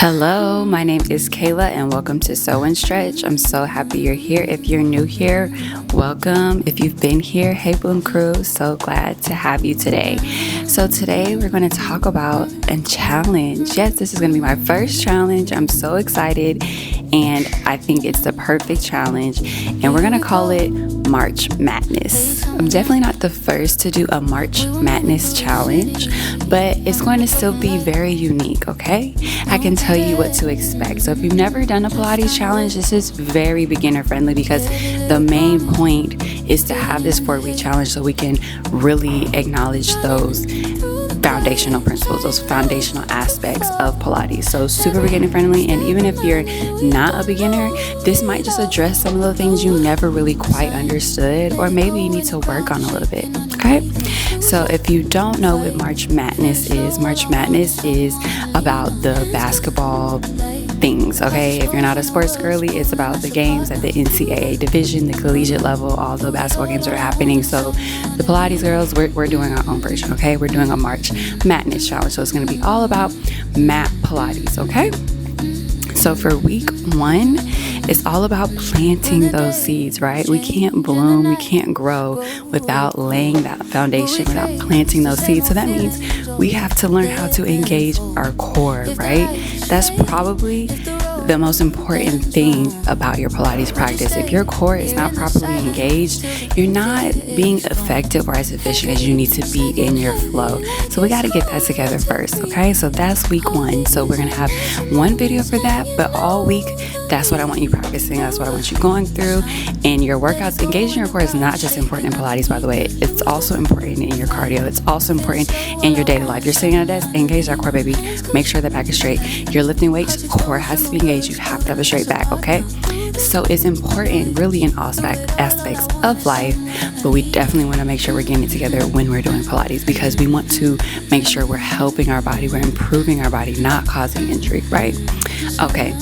Hello, my name is Kayla and welcome to Sew and Stretch. I'm so happy you're here. If you're new here, welcome. If you've been here, hey Bloom Crew, so glad to have you today. So today we're going to talk about a challenge. Yes, this is going to be my first challenge. I'm so excited and I think it's the perfect challenge and we're going to call it March Madness. I'm definitely not the first to do a March Madness challenge, but it's going to still be very unique, okay? I can tell you what to expect. So if you've never done a Pilates challenge, this is very beginner friendly because the main point is to have this 4-week challenge so we can really acknowledge those foundational principles, those foundational aspects of Pilates. So super beginner friendly, and even if you're not a beginner, this might just address some of the things you never really quite understood or maybe you need to work on a little bit, okay? So if you don't know what March Madness is about the basketball things, okay? If you're not a sports girly, it's about the games at the NCAA division, the collegiate level, all the basketball games are happening. So the Pilates girls, we're doing our own version, okay? We're doing a March Madness challenge. So it's going to be all about Mat Pilates, okay? So for week 1, it's all about planting those seeds, right? We can't bloom, we can't grow without laying that foundation, without planting those seeds. So that means we have to learn how to engage our core, right? That's probably the most important thing about your Pilates practice. If your core is not properly engaged, you're not being effective or as efficient as you need to be in your flow. So we got to get that together first, okay? So that's week 1. So we're going to have one video for that, but all week, that's what I want you practicing. That's what I want you going through. And your workouts, engaging your core is not just important in Pilates, by the way. It's also important in your cardio. It's also important in your daily life. You're sitting at a desk, engage that core, baby. Make sure that back is straight. You're lifting weights, core has to be engaged. You have to have a straight back, okay? So it's important really in all aspects of life, but we definitely want to make sure we're getting it together when we're doing Pilates because we want to make sure we're helping our body, we're improving our body, not causing injury, right? Okay.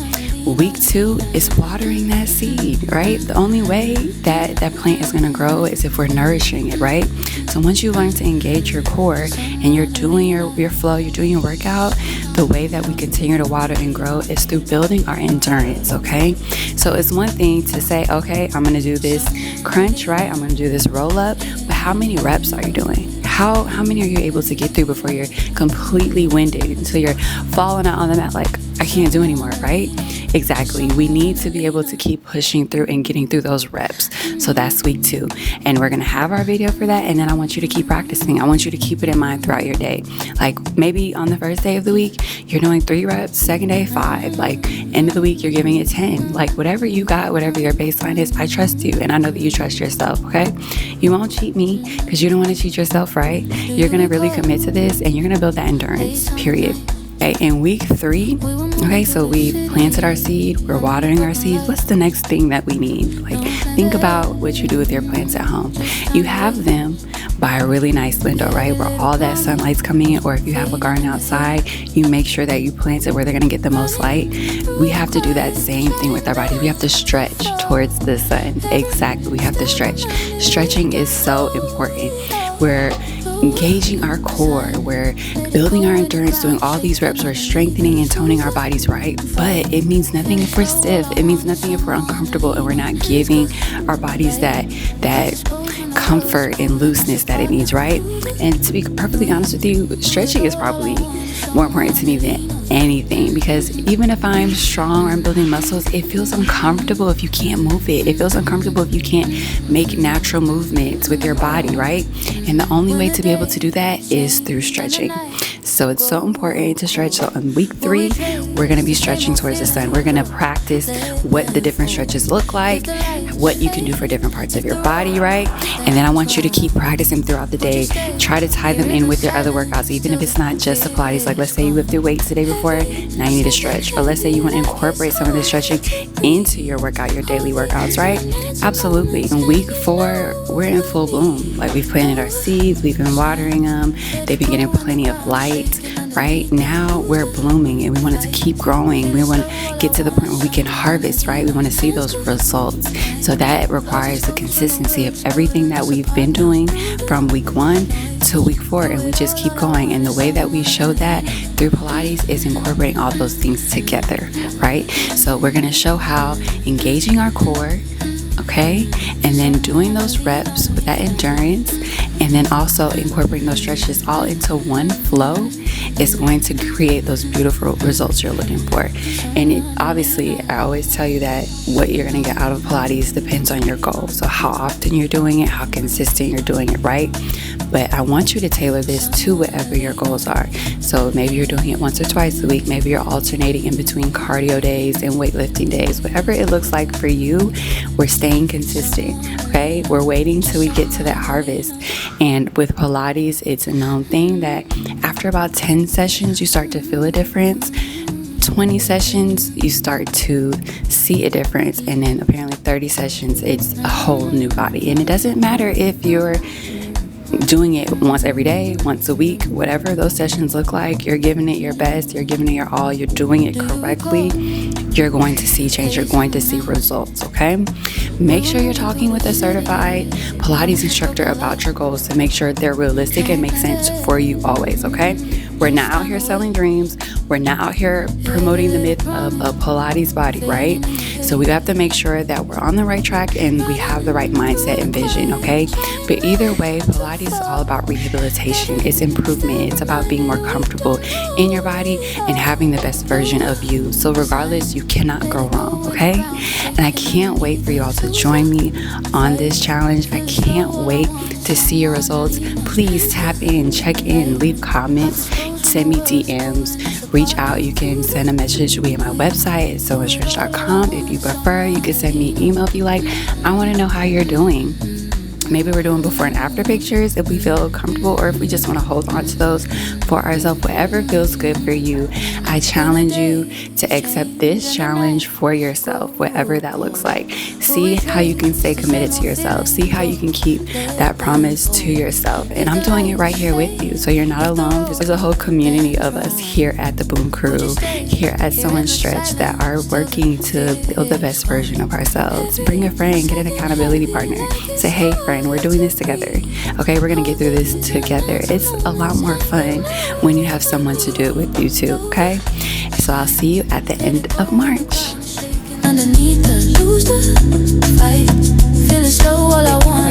Week 2 is watering that seed, right? The only way that that plant is going to grow is if we're nourishing it, right? So once you learn to engage your core and you're doing your flow, you're doing your workout, the way that we continue to water and grow is through building our endurance, okay? So it's one thing to say, okay, I'm going to do this crunch, right? I'm going to do this roll up, but how many reps are you doing? How many are you able to get through before you're completely winded until you're falling out on the mat like, I can't do anymore, right? Exactly. We need to be able to keep pushing through and getting through those reps. So that's week 2. And we're going to have our video for that. And then I want you to keep practicing. I want you to keep it in mind throughout your day. Like maybe on the first day of the week, you're doing 3 reps, second day, 5. Like end of the week, you're giving it 10. Like whatever you got, whatever your baseline is, I trust you. And I know that you trust yourself, okay? You won't cheat me because you don't want to cheat yourself, right? You're going to really commit to this and you're going to build that endurance, period. Okay, in week 3, okay, so we planted our seed, we're watering our seeds. What's the next thing that we need? Like, think about what you do with your plants at home. You have them by a really nice window, right, where all that sunlight's coming in, or if you have a garden outside, you make sure that you plant it where they're gonna get the most light. We have to do that same thing with our bodies. We have to stretch towards the sun. Exactly, we have to stretch. Stretching is so important. We're engaging our core, we're building our endurance, doing all these reps, we're strengthening and toning our bodies, right? But it means nothing if we're stiff. It means nothing if we're uncomfortable and we're not giving our bodies that comfort and looseness that it needs, right? And to be perfectly honest with you, stretching is probably more important to me than anything because even if I'm strong or I'm building muscles, it feels uncomfortable if you can't move it. It feels uncomfortable if you can't make natural movements with your body, right? And the only way to be able to do that is through stretching. So it's so important to stretch. So in week 3, we're going to be stretching towards the sun. We're going to practice what the different stretches look like, what you can do for different parts of your body, right? And then I want you to keep practicing throughout the day. Try to tie them in with your other workouts, even if it's not just the Pilates. Like let's say you lifted weights the day before, now you need to stretch. Or let's say you want to incorporate some of the stretching into your workout, your daily workouts, right? Absolutely. In week 4, we're in full bloom. Like we've planted our seeds, we've been watering them, they've been getting plenty of light, right? Now we're blooming and we want it to keep growing. We want to get to the point where we can harvest, right? We want to see those results. So that requires the consistency of everything that we've been doing from week 1 to week 4, and we just keep going. And the way that we show that through Pilates is incorporating all those things together, right? So we're going to show how engaging our core, okay, and then doing those reps with that endurance, and then also incorporating those stretches all into one flow is going to create those beautiful results you're looking for. And obviously, I always tell you that what you're going to get out of Pilates depends on your goal. So how often you're doing it, how consistent you're doing it, right? But I want you to tailor this to whatever your goals are. So maybe you're doing it once or twice a week. Maybe you're alternating in between cardio days and weightlifting days. Whatever it looks like for you, we're staying consistent, okay? We're waiting till we get to that harvest. And with Pilates, it's a known thing that after about 10 sessions, you start to feel a difference. 20 sessions, you start to see a difference. And then apparently 30 sessions, it's a whole new body. And it doesn't matter if you're doing it once every day, once a week, whatever those sessions look like, you're giving it your best, you're giving it your all, you're doing it correctly, you're going to see change, you're going to see results, okay? Make sure you're talking with a certified Pilates instructor about your goals to make sure they're realistic and make sense for you always, okay? We're not out here selling dreams. We're not out here promoting the myth of a Pilates body, right? So we have to make sure that we're on the right track and we have the right mindset and vision, okay? But either way, Pilates is all about rehabilitation. It's improvement. It's about being more comfortable in your body and having the best version of you. So regardless, you cannot go wrong, okay? And I can't wait for you all to join me on this challenge. I can't wait to see your results. Please tap in, check in, leave comments, send me DMs, reach out. You can send a message via my website at soandstretch.com. If you prefer, you can send me an email if you like. I want to know how you're doing. Maybe we're doing before and after pictures if we feel comfortable, or if we just want to hold on to those for ourselves. Whatever feels good for you. I challenge you to accept this challenge for yourself, whatever that looks like. See how you can stay committed to yourself. See how you can keep that promise to yourself. And I'm doing it right here with you, so you're not alone. There's a whole community of us here at the Boom Crew, here at Sew and Stretch, that are working to build the best version of ourselves. Bring a friend, get an accountability partner. Say, hey friend, we're doing this together. Okay, we're gonna get through this together. It's a lot more fun when you have someone to do it with you too, okay? So I'll see you at the end of March. Underneath the lose the fight, feeling slow, all I want